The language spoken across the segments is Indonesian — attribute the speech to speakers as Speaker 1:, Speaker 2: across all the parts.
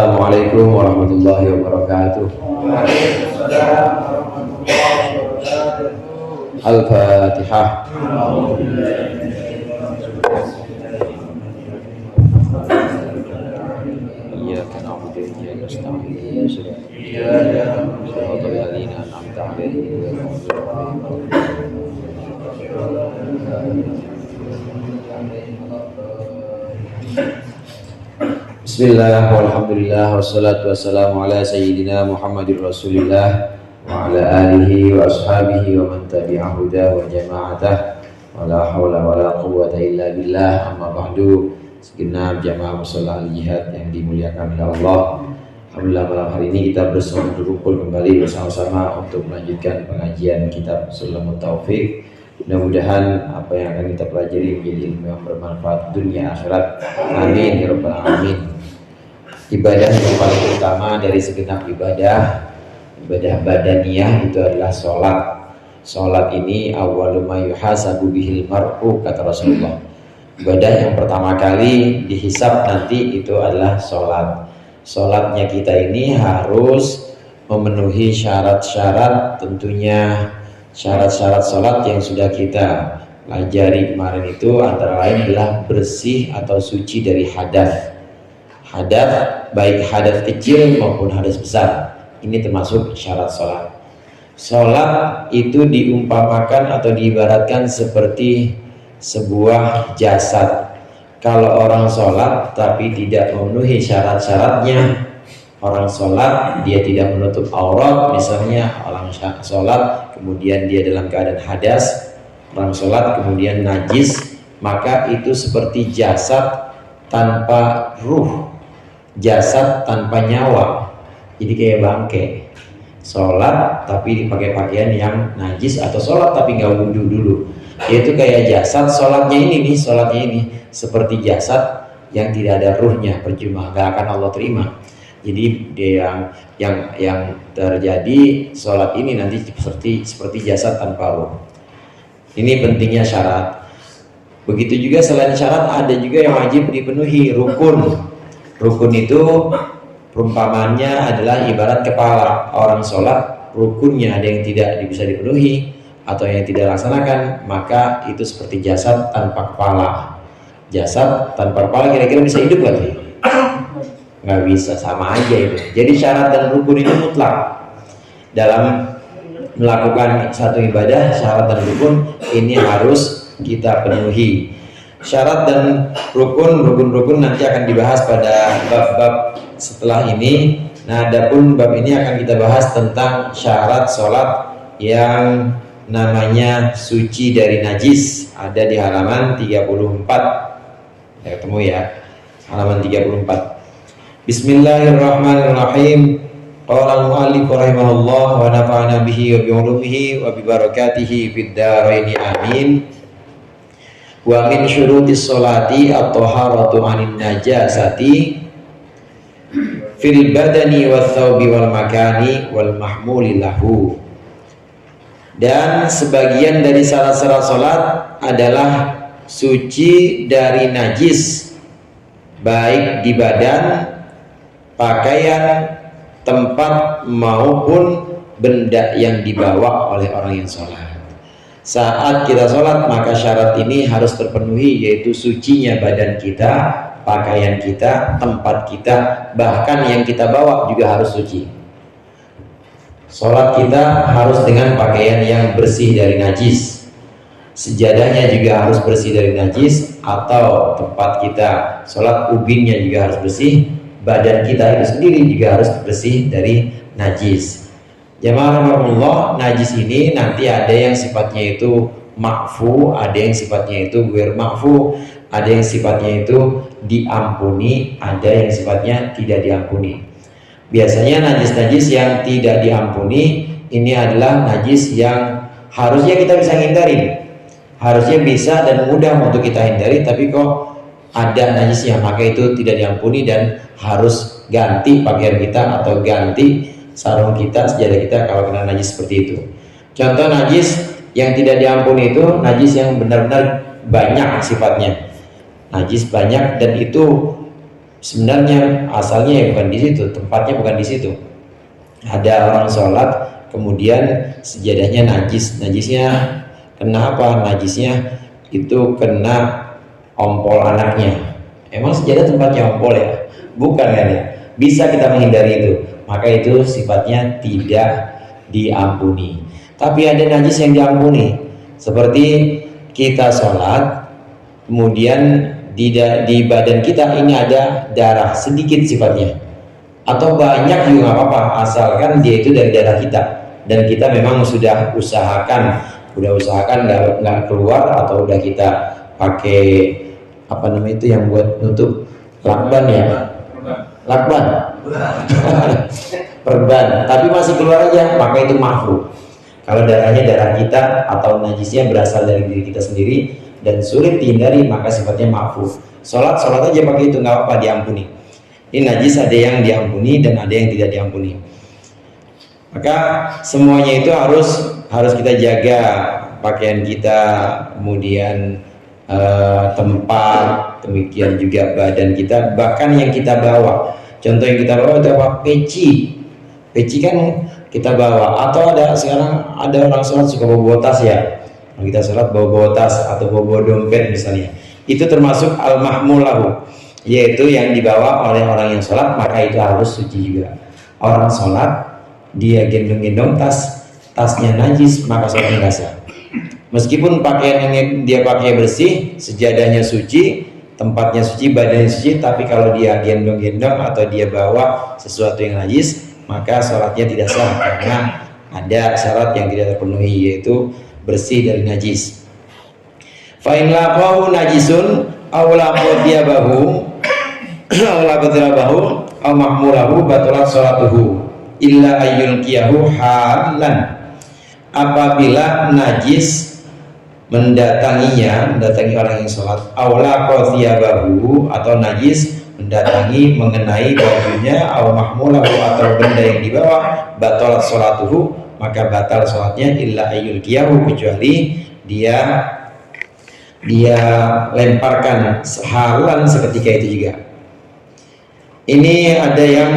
Speaker 1: Assalamualaikum warahmatullahi wabarakatuh.
Speaker 2: Waalaikumsalam warahmatullahi wabarakatuh.
Speaker 1: Al-Fatihah. Iyyaka na'budu wa iyyaka nasta'in. Shiratal ladzina an'amta 'alaihim Bismillah, walhamdulillah, wassalatu wassalamu ala sayyidina Muhammadir Rasulillah wa ala alihi wa ashabihi wa man tabi'a huda wa jama'atah wa la hawla wa la quwwata illa billah, amma ba'du. Segenap jamaah musalla al-jihad yang dimuliakan oleh Allah, alhamdulillah malam hari ini kita berkumpul kembali bersama-sama untuk melanjutkan pengajian kitab Sulamut Taufiq. Mudah-mudahan apa yang akan kita pelajari menjadi ilmu yang bermanfaat dunia akhirat. Amin ya rabbal alamin. Ibadah yang paling utama dari segenap ibadah badaniyah itu adalah sholat. Sholat ini awwalu ma yuhasabu bihil mar'u, kata Rasulullah. Ibadah yang pertama kali dihisab nanti itu adalah sholat. Sholatnya kita ini harus memenuhi syarat-syarat, tentunya syarat-syarat sholat yang sudah kita pelajari kemarin itu antara lain adalah bersih atau suci dari hadas. Hadas, baik hadas kecil maupun hadas besar, ini termasuk syarat sholat. Sholat itu diumpamakan atau diibaratkan seperti sebuah jasad. Kalau orang sholat tapi tidak memenuhi syarat-syaratnya, orang sholat dia tidak menutup aurat, misalnya orang sholat kemudian dia dalam keadaan hadas, orang sholat kemudian najis, maka itu seperti jasad tanpa ruh, jasad tanpa nyawa, jadi kayak bangke. Sholat tapi dipakai pakaian yang najis, atau sholat tapi nggak wudhu dulu, yaitu kayak jasad. Sholatnya ini seperti jasad yang tidak ada ruhnya, percuma, nggak akan Allah terima. Jadi yang terjadi sholat ini nanti seperti jasad tanpa ruh. Ini pentingnya syarat. Begitu juga selain syarat ada juga yang wajib dipenuhi, rukun. Rukun itu perumpamannya adalah ibarat kepala. Orang sholat rukunnya ada yang tidak bisa dipenuhi atau yang tidak laksanakan, maka itu seperti jasad tanpa kepala. Jasad tanpa kepala kira-kira bisa hidup gak sih? Nggak bisa, sama aja itu. Jadi syarat dan rukun itu mutlak dalam melakukan satu ibadah. Syarat dan rukun ini harus kita penuhi. Syarat dan rukun nanti akan dibahas pada bab-bab setelah ini. Nah, adapun bab ini akan kita bahas tentang syarat sholat yang namanya suci dari najis. Ada di halaman 34. Ya, ketemu ya, halaman 34. Bismillahirrahmanirrahim. Qala al-mu'allif rahimahullah wa nafa'ana bihi wa bi ulumihi wa bi barakatihi fid dharain amin. Wa min syurutis sholati at-taharatu 'anil najasati fil badani wath thawbi wal makani wal mahmuli lahu. Dan sebagian dari syarat-syarat salat adalah suci dari najis, baik di badan, pakaian, tempat maupun benda yang dibawa oleh orang yang sholat. Saat kita sholat maka syarat ini harus terpenuhi, yaitu sucinya badan kita, pakaian kita, tempat kita, bahkan yang kita bawa juga harus suci. Sholat kita harus dengan pakaian yang bersih dari najis, sejadahnya juga harus bersih dari najis, atau tempat kita sholat ubinnya juga harus bersih, badan kita itu sendiri juga harus bersih dari najis. Jamaah rahmatullah, najis ini nanti ada yang sifatnya itu ma'fu, ada yang sifatnya itu ghair ma'fu, ada yang sifatnya itu diampuni, ada yang sifatnya tidak diampuni. Biasanya najis-najis yang tidak diampuni ini adalah najis yang harusnya kita bisa hindari, harusnya bisa dan mudah untuk kita hindari, tapi kok ada najisnya, maka itu tidak diampuni dan harus ganti pakaian kita atau ganti sarung kita, sejadah kita kalau kena najis seperti itu. Contoh najis yang tidak diampuni itu najis yang benar-benar banyak sifatnya, najis banyak, dan itu Sebenarnya asalnya ya bukan di situ, tempatnya bukan di situ. Ada orang sholat, kemudian sejadahnya najis. Najisnya kena apa? Najisnya itu kena ompol anaknya. Emang sejadah tempatnya ompol ya? Bukan kan ya? Bisa kita menghindari itu. Maka itu sifatnya tidak diampuni. Tapi ada najis yang diampuni. Seperti kita sholat, kemudian di badan kita ini ada darah sedikit sifatnya, atau banyak juga nggak apa-apa, asalkan dia itu dari darah kita dan kita memang sudah usahakan nggak keluar, atau udah kita pakai apa namanya itu yang buat nutup lakban ya, lakban perban, tapi masih keluar aja, maka itu mahfu. Kalau darahnya darah kita atau najisnya berasal dari diri kita sendiri dan sulit dihindari, maka sifatnya mahfu. Sholat aja pakai itu, nggak apa-apa, diampuni. Ini najis ada yang diampuni dan ada yang tidak diampuni. Maka semuanya itu harus kita jaga, pakaian kita, kemudian tempat, demikian juga badan kita, bahkan yang kita bawa. Contoh yang kita bawa itu apa? Peci kan kita bawa, atau sekarang ada orang sholat suka bawa tas ya. Kalau kita sholat bawa tas atau bawa dompet misalnya, itu termasuk al-mahmulahu, yaitu yang dibawa oleh orang yang sholat, maka itu harus suci juga. Orang sholat dia gendong-gendong tasnya najis, maka sholatnya nggak sah. Meskipun pakaian yang dia pakai bersih, sejadahnya suci, tempatnya suci, badannya suci, tapi kalau dia gendong-gendong atau dia bawa sesuatu yang najis, maka sholatnya tidak sah, karena ada syarat yang tidak terpenuhi, yaitu bersih dari najis. Fa in laqahu najisun aw laqad yabahu aw laqad yabahu aw mahmulahu batalat sholatuhu illa ayyulqiyahu halan. Apabila najis mendatangi orang yang sholat, aw laqad yabahu, atau najis mengenai bajunya, aw mahmulahu, atau benda yang dibawa, batalat sholatuhu, maka batal sholatnya, illa ayyulqiyahu, kecuali dia lemparkan halan seketika itu juga. Ini ada yang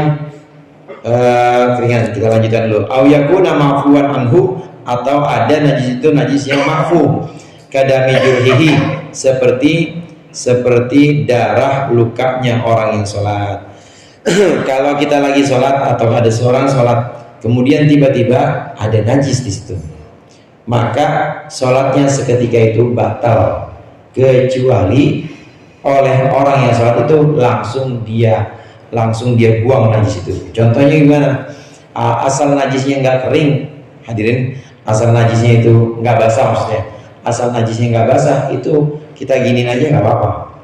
Speaker 1: keringan, kita lanjutkan dulu. Au yakuna ma'fuwan anhu, atau ada najis itu najis yang ma'fu, kadami jurhihi, seperti darah lukanya orang yang sholat. Kalau kita lagi sholat atau ada seorang sholat, kemudian tiba-tiba ada najis di situ, maka sholatnya seketika itu batal, kecuali oleh orang yang sholat itu langsung dia buang najis itu. Contohnya gimana? Asal najisnya nggak kering, hadirin, asal najisnya itu nggak basah, maksudnya asal najisnya nggak basah, itu kita giniin aja nggak apa-apa,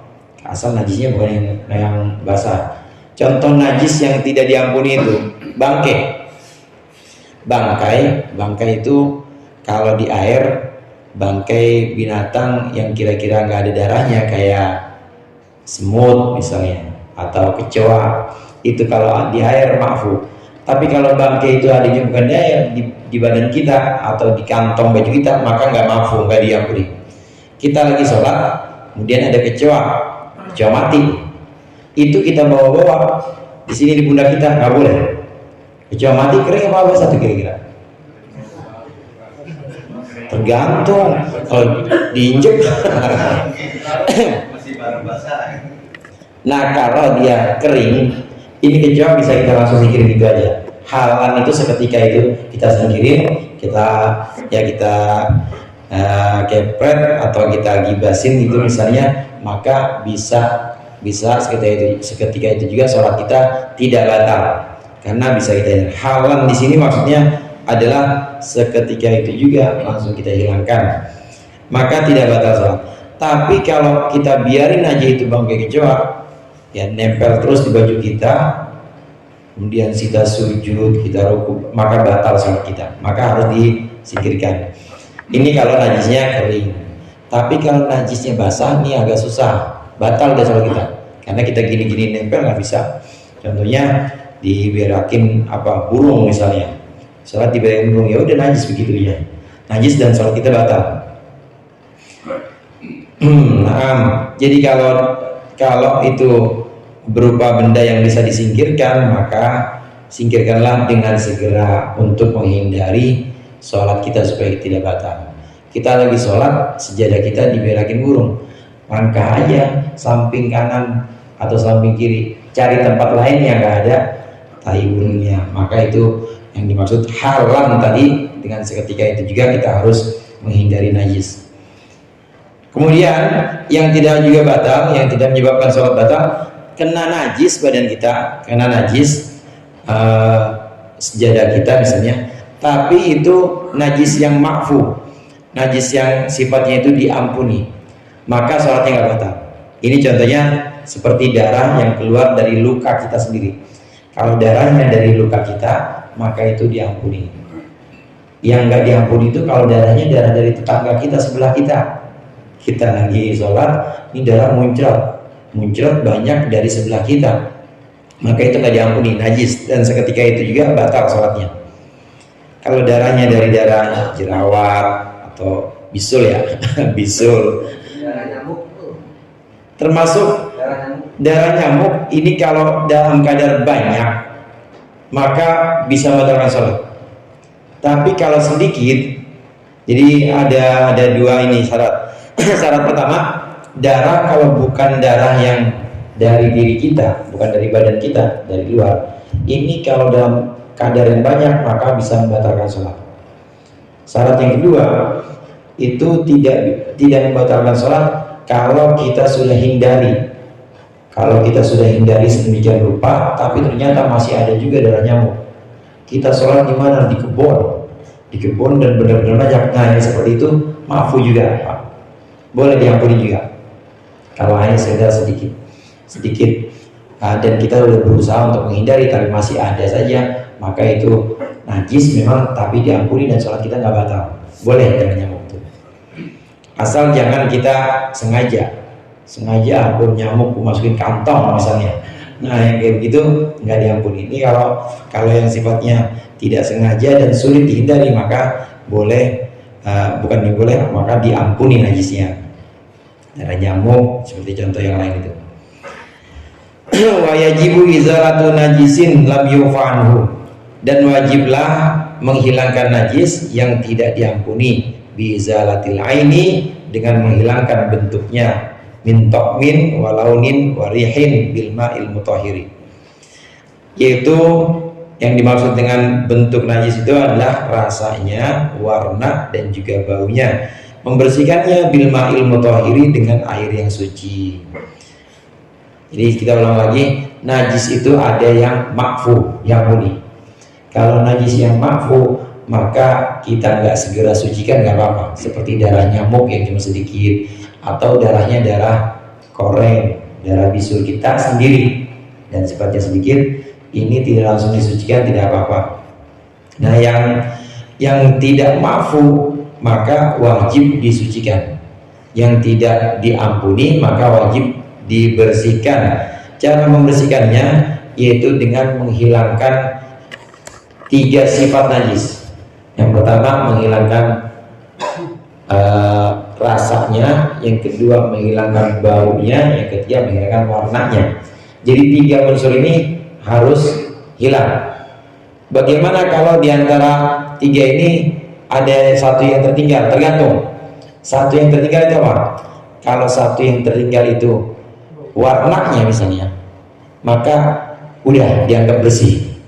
Speaker 1: asal najisnya bukan yang basah. Contoh najis yang tidak diampuni itu bangkai itu kalau di air, bangkai binatang yang kira-kira nggak ada darahnya, kayak semut misalnya atau kecoa, itu kalau di air maafu. Tapi kalau bangkai itu adanya bukan di air, di badan kita atau di kantong baju kita, maka nggak maafu, nggak diampuni. Kita lagi sholat, kemudian ada kecoa mati, itu kita bawa di sini di pundak kita, nggak boleh. Kecoa mati kering apa basah tuh kira-kira? Tergantung, kalau diinjek. Nah, kalau dia kering, ini kecoa bisa kita langsung singkirin gitu aja. Halan itu seketika itu kita singkirin, kita kepret atau kita gibasin gitu misalnya, maka bisa seketika itu juga sholat kita tidak batal, karena bisa kita halan di sini maksudnya adalah seketika itu juga langsung kita hilangkan, maka tidak batal sholat. Tapi kalau kita biarin aja itu bangkai kecoa ya nempel terus di baju kita, kemudian kita sujud, kita ruku, maka batal sholat kita, maka harus disingkirkan. Ini kalau najisnya kering. Tapi kalau najisnya basah, ini agak susah, batal deh sholat kita, karena kita gini-gini nempel nggak bisa. Contohnya diberakin burung misalnya, sholat diberakin burung, ya udah najis begitu ya, najis dan sholat kita batal. Nah, jadi kalau itu berupa benda yang bisa disingkirkan, maka singkirkanlah dengan segera untuk menghindari sholat kita supaya tidak batal. Kita lagi sholat, sejadah kita diberakin burung, langkah aja samping kanan atau samping kiri, cari tempat lain yang nggak ada tai burungnya, maka itu yang dimaksud haram tadi. Dengan seketika itu juga kita harus menghindari najis. Kemudian yang tidak juga batal, yang tidak menyebabkan sholat batal, kena najis badan kita, kena najis sejadah kita misalnya, tapi itu najis yang ma'fu, najis yang sifatnya itu diampuni, maka sholatnya nggak batal. Ini contohnya seperti darah yang keluar dari luka kita sendiri. Kalau darahnya dari luka kita, maka itu diampuni. Yang nggak diampuni itu kalau darahnya darah dari tetangga kita sebelah kita. Kita lagi sholat, ini darah muncrat banyak dari sebelah kita, maka itu nggak diampuni, najis, dan seketika itu juga batal sholatnya. Kalau darahnya dari darah jerawat atau bisul ya, bisul,
Speaker 2: Darah nyamuk tuh.
Speaker 1: termasuk darah nyamuk ini kalau dalam kadar banyak maka bisa membatalkan sholat. Tapi kalau sedikit, jadi ada dua ini syarat. Syarat pertama, darah kalau bukan darah yang dari diri kita, bukan dari badan kita, dari luar, ini kalau dalam kadar yang banyak maka bisa membatalkan sholat. Syarat yang kedua, itu tidak membatalkan sholat kalau kita sudah hindari. Kalau kita sudah hindari sedemikian rupa, tapi ternyata masih ada juga darah nyamuk, kita sholat di mana? Di kebun dan benar-benar banyak. Nah, yang seperti itu maafu juga, Pak. Boleh diampuni juga. Kalau hanya sekedar sedikit, dan kita sudah berusaha untuk menghindari, tapi masih ada saja, maka itu najis memang, tapi diampuni dan sholat kita nggak batal. Boleh darah nyamuk itu. Asal jangan kita sengaja aku nyamuk masukin kantong misalnya. Nah, yang kayak begitu nggak diampuni. Ini kalau yang sifatnya tidak sengaja dan sulit dihindari, maka boleh, maka diampuni najisnya. Darah nyamuk seperti contoh yang lain itu. Wa yajibu izalatu najisin lam yufa anhu, dan wajiblah menghilangkan najis yang tidak diampuni, bi izalatil aini, dengan menghilangkan bentuknya, min tokmin walaunin warihin bil ma'il mutahhiri, yaitu yang dimaksud dengan bentuk najis itu adalah rasanya, warna, dan juga baunya. Membersihkannya bil ma'il mutahhiri, dengan air yang suci. Jadi kita ulang lagi, najis itu ada yang makfu, yang muni. Kalau najis yang makfu, maka kita nggak segera sucikan nggak apa-apa, seperti darah nyamuk yang cuma sedikit, atau darahnya darah koreng, darah bisul kita sendiri dan sifatnya sedikit, ini tidak langsung disucikan, tidak apa-apa. Nah, yang tidak maafu maka wajib disucikan, yang tidak diampuni maka wajib dibersihkan. Cara membersihkannya yaitu dengan menghilangkan 3 sifat najis. Yang pertama menghilangkan rasanya, yang kedua menghilangkan baunya, yang ketiga menghilangkan warnanya. Jadi 3 unsur ini harus hilang. Bagaimana kalau diantara 3 ini ada satu yang tertinggal? Tergantung. Satu yang tertinggal itu apa? Kalau satu yang tertinggal itu warnanya misalnya, maka udah dianggap bersih.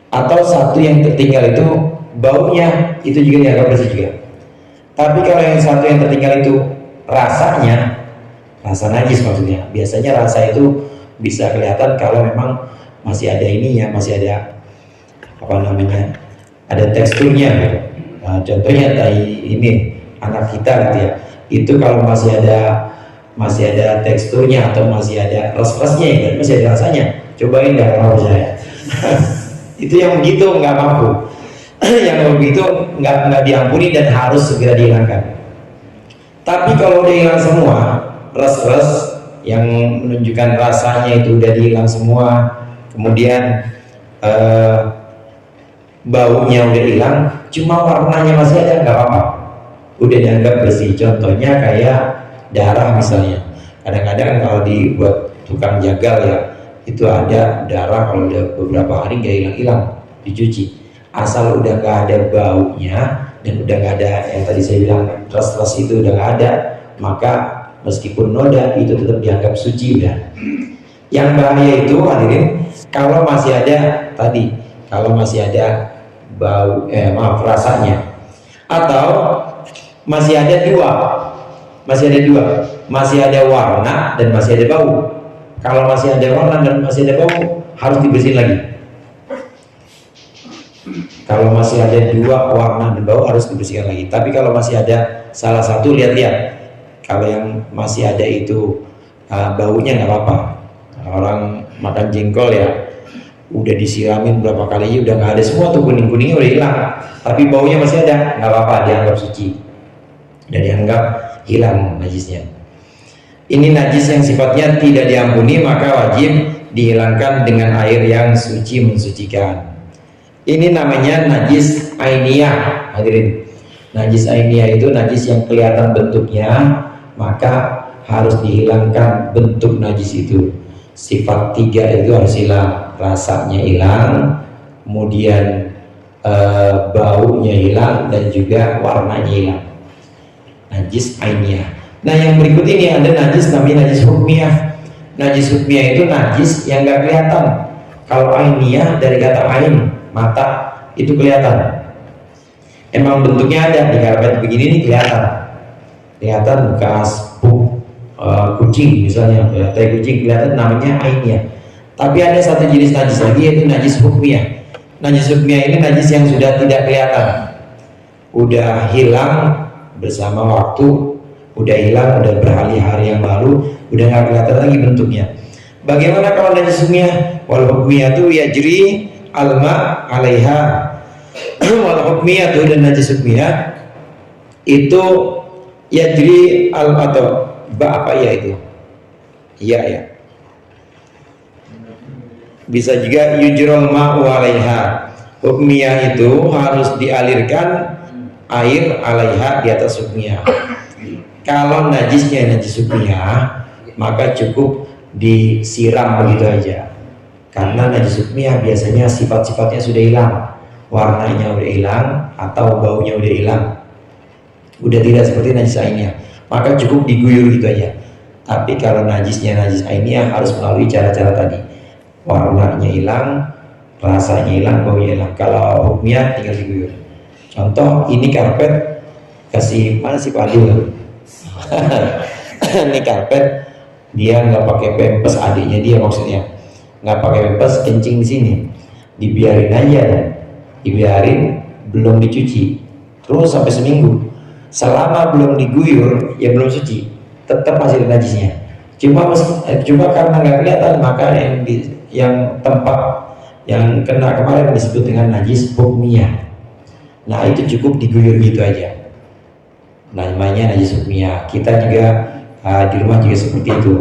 Speaker 1: Atau satu yang tertinggal itu baunya, itu juga dianggap bersih juga. Tapi kalau yang satu yang tertinggal itu rasanya, rasa najis maksudnya. Biasanya rasa itu bisa kelihatan kalau memang masih ada ininya, masih ada ada teksturnya gitu. Nah, contohnya tai ini anak kita gitu ya. Itu kalau masih ada teksturnya atau masih ada res-resnya, ya, masih ada rasanya. Cobain dah kalau saya. Itu yang begitu nggak mampu. Yang begitu nggak diampuni dan harus segera dihilangkan. Tapi kalau udah hilang semua, res-res yang menunjukkan rasanya itu udah dihilang semua, kemudian baunya udah hilang, cuma warnanya masih ada, nggak apa-apa, udah dianggap bersih. Contohnya kayak darah misalnya. Kadang-kadang kalau dibuat tukang jagal ya, itu ada darah, kalau udah beberapa hari nggak hilang-hilang, dicuci. Asal udah nggak ada baunya dan udah nggak ada yang tadi saya bilang ras-ras itu udah nggak ada, maka meskipun noda itu tetap dianggap suci udah. Yang bahaya itu hadirin, kalau masih ada tadi, kalau masih ada bau, rasanya, atau masih ada dua, masih ada warna dan masih ada bau. Kalau masih ada warna dan masih ada bau, harus dibersihin lagi. Kalau masih ada dua warna dan bau, harus dibersihkan lagi. Tapi kalau masih ada salah satu, lihat-lihat. Kalau yang masih ada itu baunya nggak apa-apa. Orang makan jengkol ya, udah disiramin berapa kali udah nggak ada semua tuh, kuning-kuningnya udah hilang. Tapi baunya masih ada, nggak apa-apa, dianggap suci dan dianggap hilang najisnya. Ini najis yang sifatnya tidak diampuni, maka wajib dihilangkan dengan air yang suci mensucikan. Ini namanya najis ainiyah, hadirin. Najis ainiyah itu najis yang kelihatan bentuknya, maka harus dihilangkan bentuk najis itu. Sifat 3 itu harus hilang, rasanya hilang, kemudian baunya hilang, dan juga warnanya hilang. Najis ainiyah. Nah, yang berikut ini ada najis namanya najis hukmiyah. Najis hukmiyah itu najis yang nggak kelihatan. Kalau ainiyah dari kata ain, mata, itu kelihatan. Emang bentuknya ada di karpet begini nih, kelihatan bekas kucing misalnya, tai kucing kelihatan, namanya ainiyah. Tapi ada satu jenis najis lagi, yaitu najis hukmiyah. Najis hukmiyah ini najis yang sudah tidak kelihatan, udah hilang bersama waktu, udah hilang, udah berhari-hari yang lalu, udah nggak kelihatan lagi bentuknya. Bagaimana kalau najis hukmiyah? Wal hukmiyah itu yajri alma alaiha. Wal hukmiyah itu, dan najis hukmiyah itu yajri al atau apa ya itu? Iya ya. Bisa juga yujrul ma'u alaiha. Hukmiyah itu harus dialirkan air alaiha, di atas hukmiyah. Kalau najisnya najis hukmiyah, maka cukup disiram begitu aja. Karena najis hukmiyah biasanya sifat-sifatnya sudah hilang, warnanya udah hilang, atau baunya udah hilang, udah tidak seperti najis ainiyah, maka cukup diguyur gitu aja. Tapi kalau najisnya najis ainiyah, harus melalui cara-cara tadi. Warnanya hilang, rasanya hilang, baunya hilang. Kalau hukmiyah tinggal diguyur. Contoh, ini karpet, kasih mana sih Pak Adil? Ini karpet, dia nggak pakai pempes, adiknya dia maksudnya nggak pakai pempes, kencing di sini, dibiarin aja, dibiarin, belum dicuci, terus sampai seminggu. Selama belum diguyur, ya belum suci, tetap hasil najisnya. Cuma karena nggak kelihatan, maka yang tempat yang kena kemarin disebut dengan najis hukmiyah. Nah, itu cukup diguyur gitu aja. Namanya najis hukmiyah. Kita juga di rumah juga seperti itu.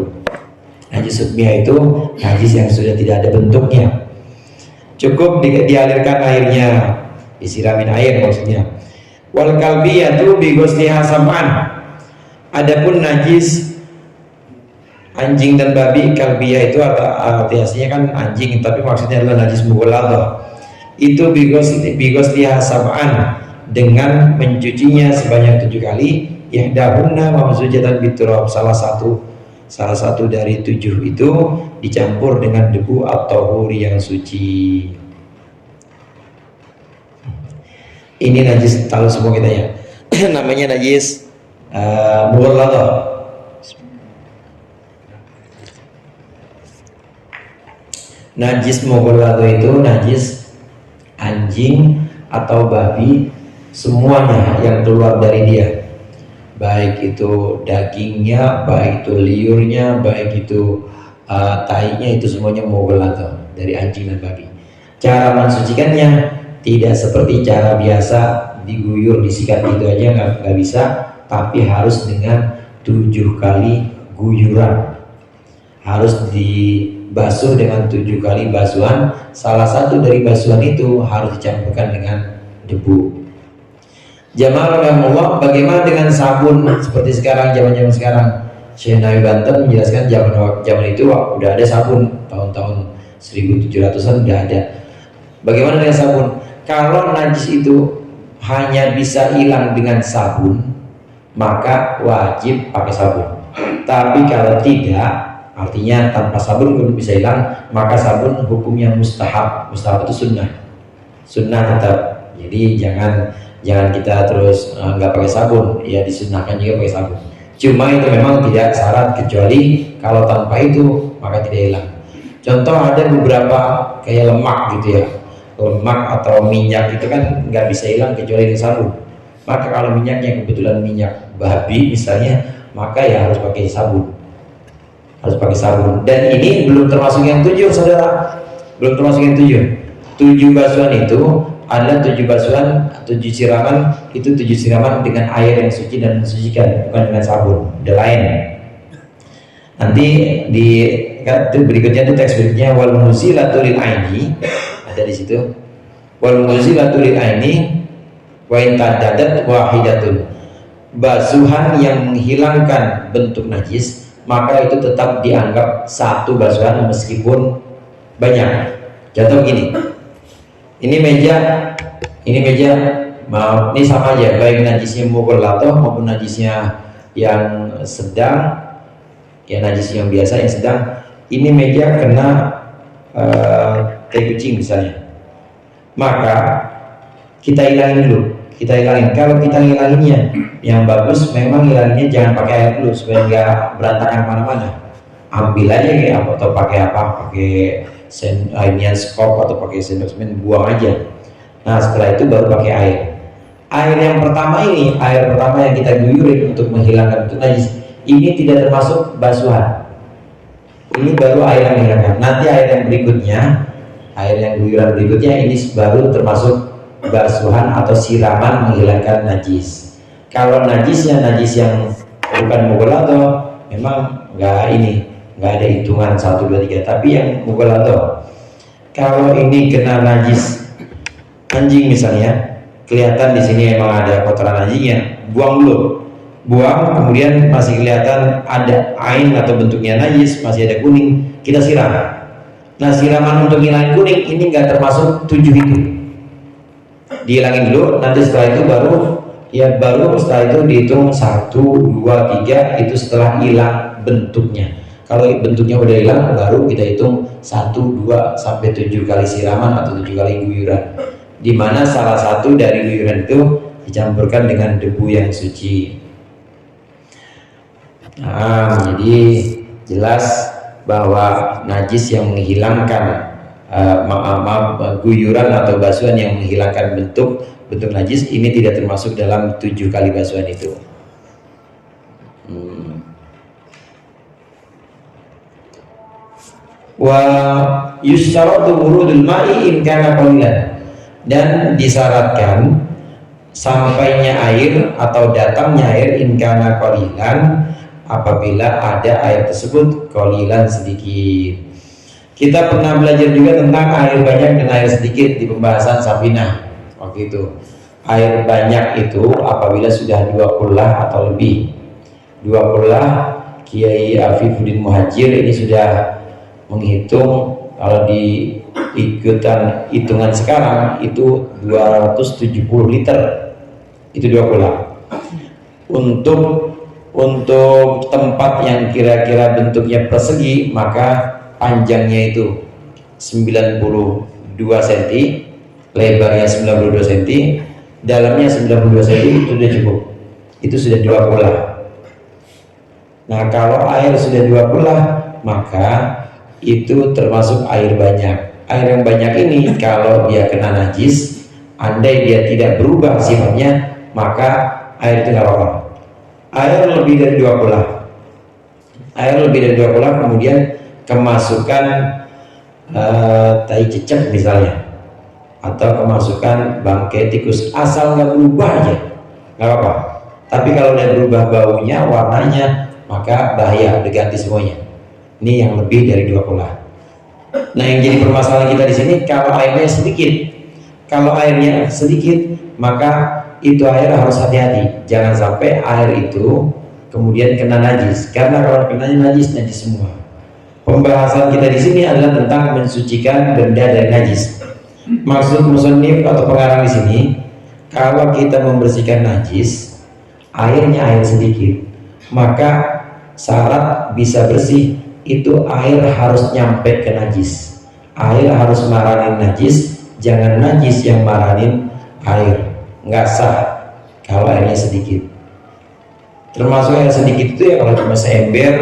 Speaker 1: Najis hukmiyah itu najis yang sudah tidak ada bentuknya. Cukup dialirkan airnya, disiramin air maksudnya. Wal kalbiyatu bi ghusliha sam'an. Adapun najis anjing dan babi, kalbiyah itu arti aslinya kan anjing, tapi maksudnya adalah najis mughalladhah. Itu bi ghusliha sam'an, dengan mencucinya sebanyak 7 kali. Yahdahunna mamzujatan biturab, salah satu dari 7 itu dicampur dengan debu atau huri yang suci. Ini najis, tahu semua kita ya. Namanya najis mughalladhah. Najis mughalladhah itu najis anjing atau babi, semuanya yang keluar dari dia, baik itu dagingnya, baik itu liurnya, baik itu tainya, itu semuanya mughalladhah dari anjing dan babi. Cara mensucikannya tidak seperti cara biasa diguyur, disikat gitu aja, nggak bisa, tapi harus dengan 7 kali guyuran, harus dibasuh dengan 7 kali basuhan. Salah satu dari basuhan itu harus dicampurkan dengan debu. Jamaah rahimahullah, bagaimana dengan sabun seperti sekarang, zaman-zaman sekarang? Syekh Nawawi Banten menjelaskan zaman itu udah ada sabun, tahun-tahun 1700-an udah ada. Bagaimana dengan sabun? Kalau najis itu hanya bisa hilang dengan sabun, maka wajib pakai sabun. Tapi kalau tidak, artinya tanpa sabun pun bisa hilang, maka sabun hukumnya mustahab. Mustahab itu sunnah, sunnah tetap. Jadi jangan kita terus nggak pakai sabun, ya disunahkan juga pakai sabun. Cuma itu memang tidak syarat, kecuali kalau tanpa itu maka tidak hilang. Contoh ada beberapa kayak lemak gitu ya, lemak atau minyak itu kan nggak bisa hilang kecuali dengan sabun. Maka kalau minyaknya kebetulan minyak babi misalnya, maka ya harus pakai sabun, harus pakai sabun. Dan ini belum termasuk yang 7, saudara, belum termasuk yang 7. 7 basuhan itu adalah 7 basuhan, 7 siraman, itu 7 siraman dengan air yang suci dan mensucikan, bukan dengan sabun. Ada lain. Nanti di berikutnya itu teks berikutnya, wal muzilatu lil aini, ada di situ. Wal muzilatu lil aini wa in tadadat wahidatun. Basuhan yang menghilangkan bentuk najis, maka itu tetap dianggap satu basuhan meskipun banyak. Contoh gini. Ini meja, maaf, ini sama aja, baik najisnya mughalladhah maupun najisnya yang sedang, ya najis yang biasa yang sedang. Ini meja kena tai kucing misalnya, maka kita hilangin dulu. Kalau kita hilanginnya, yang bagus memang hilanginnya jangan pakai air dulu supaya nggak berantakan kemana-mana. Ambil aja kayak apa, atau pakai apa, pakai skop atau pakai sendok semen, buang aja. Nah setelah itu baru pakai air. Air yang pertama ini, air pertama yang kita guyurin untuk menghilangkan bentuk najis, ini tidak termasuk basuhan. Ini baru air yang menghilangkan. Nanti air yang berikutnya, air yang guyuran berikutnya ini baru termasuk basuhan atau siraman menghilangkan najis. Kalau najisnya najis yang bukan mughalladhah, memang nggak ada hitungan 1, 2, 3. Tapi yang mughalladhah, kalau ini kena najis anjing misalnya, kelihatan di sini emang ada kotoran anjingnya, buang dulu. Buang, kemudian masih kelihatan ada ain atau bentuknya najis, masih ada kuning, kita siram. Nah siraman untuk ngilangin kuning ini nggak termasuk 7 itu. Dihilangin dulu, nanti setelah itu baru setelah itu dihitung 1, 2, 3, itu setelah hilang bentuknya. Kalau bentuknya udah hilang, baru kita hitung 1, 2, sampai 7 kali siraman atau 7 kali guyuran, dimana salah satu dari guyuran itu dicampurkan dengan debu yang suci. Nah, jadi jelas bahwa najis yang menghilangkan guyuran atau basuhan yang menghilangkan bentuk najis ini tidak termasuk dalam 7 kali basuhan itu. Wa yusyaratu wurudul ma'i in kana qalilan, dan disyaratkan sampainya air atau datangnya air in kana qalilan apabila ada air tersebut qalilan sedikit. Kita pernah belajar juga tentang air banyak dan air sedikit di pembahasan Safinah waktu itu. Air banyak itu apabila sudah 2 qullah atau lebih. 2 qullah, Kiai Afifuddin Muhajir ini sudah menghitung, kalau di hitungan sekarang itu 270 liter. Itu 2 qullah. Untuk tempat yang kira-kira bentuknya persegi, maka panjangnya itu 92 cm, lebarnya 92 cm, dalamnya 92 cm, itu sudah cukup. Itu sudah 2 qullah. Nah kalau air sudah 2 qullah, maka itu termasuk air banyak. Air yang banyak ini kalau dia kena najis, andai dia tidak berubah sifatnya, maka air itu nggak apa-apa. Air lebih dari 2 qullah, kemudian kemasukan tai cecek misalnya, atau kemasukan bangkai tikus, asal nggak berubah aja nggak apa-apa. Tapi kalau udah berubah baunya, warnanya, maka bahaya, udah ganti semuanya. Ini yang lebih dari 2 qullah. Nah yang jadi permasalahan kita di sini, kalau airnya sedikit. Kalau airnya sedikit, maka itu air harus hati-hati. Jangan sampai air itu kemudian kena najis. Karena kalau kena najis, najis semua. Pembahasan kita di sini adalah tentang mensucikan benda dari najis. Maksud musannif atau pengarang di sini, kalau kita membersihkan najis, airnya air sedikit, maka syarat bisa bersih itu air harus nyampe ke najis. Air harus maranin najis, jangan najis yang maranin air. Nggak sah kalau airnya sedikit. Termasuk air sedikit itu ya kalau cuma seember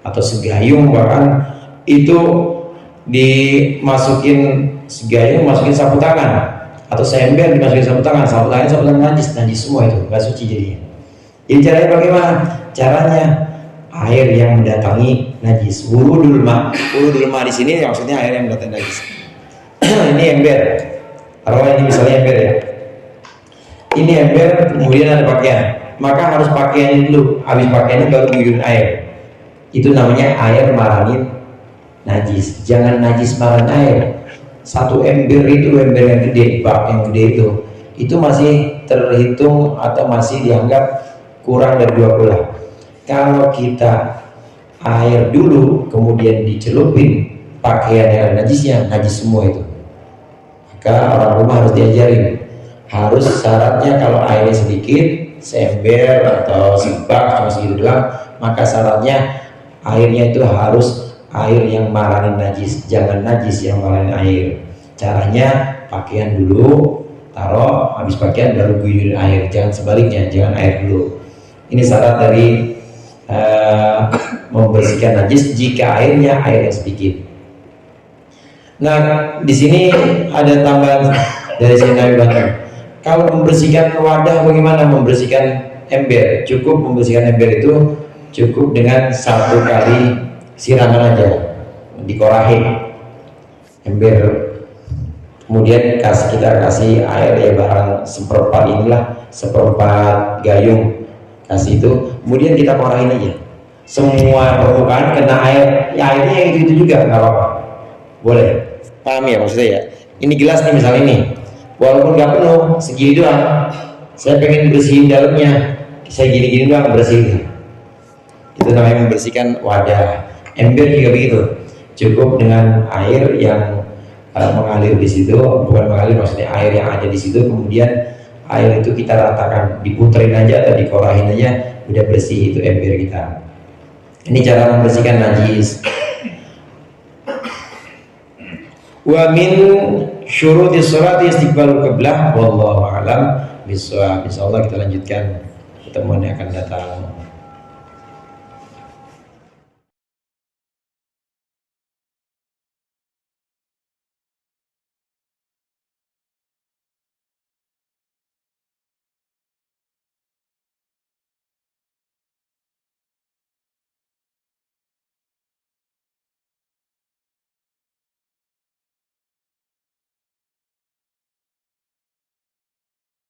Speaker 1: atau segayung, bahkan itu dimasukin segayung, masukin sapu tangan, atau seember dimasukin sapu tangan najis semua, itu nggak suci jadinya. Jadi caranya bagaimana? Caranya air yang mendatangi najis. Wurudul ma di sini maksudnya air yang mendatangi najis. Ini ember, taruhlah ini misalnya ember ya. Ini ember, kemudian ada pakaian, maka harus pakaiannya dulu. Habis pakaiannya baru guyurin air. Itu namanya air maranin najis. Jangan najis maranin air. Satu ember itu, ember yang gede, bak yang gede itu masih terhitung atau masih dianggap kurang dari 2 bola. Kalau kita air dulu kemudian dicelupin pakaian yang ada najisnya, najis semua itu. Maka orang rumah harus diajarin, harus syaratnya kalau airnya sedikit, seember atau sebak atau segitu doang, maka syaratnya airnya itu harus air yang maranin najis, jangan najis yang maranin air. Caranya pakaian dulu taruh, habis pakaian baru guyurin air, jangan sebaliknya, jangan air dulu. Ini syarat dari membersihkan najis jika airnya air yang sedikit. Nah, di sini ada tambahan dari Sayyidina Abi Bakar. Kalau membersihkan wadah bagaimana? Membersihkan ember, cukup membersihkan ember itu cukup dengan 1 kali sirangan aja, dikorahin ember, kemudian kita kasih air ya barang seperempat gayung, kasih itu, kemudian kita korahin aja semua permukaan kena air, ya airnya yang itu juga nggak apa-apa, boleh. Paham ya maksudnya ya? Ini gelas nih misalnya ini, walaupun nggak penuh segini doang, saya pengen bersihin dalamnya, saya gini-gini doang bersihin. Itu namanya membersihkan wadah. Ember juga begitu, cukup dengan air yang mengalir di situ, bukan mengalir maksudnya air yang ada di situ, kemudian air itu kita ratakan, diputerin aja atau dikorahin aja, udah bersih itu ember kita. Ini cara membersihkan najis. Wa min syurutis sholati istiqbalul qiblah wallahu a'lam bishawab. Insyaallah kita lanjutkan pertemuan yang akan datang.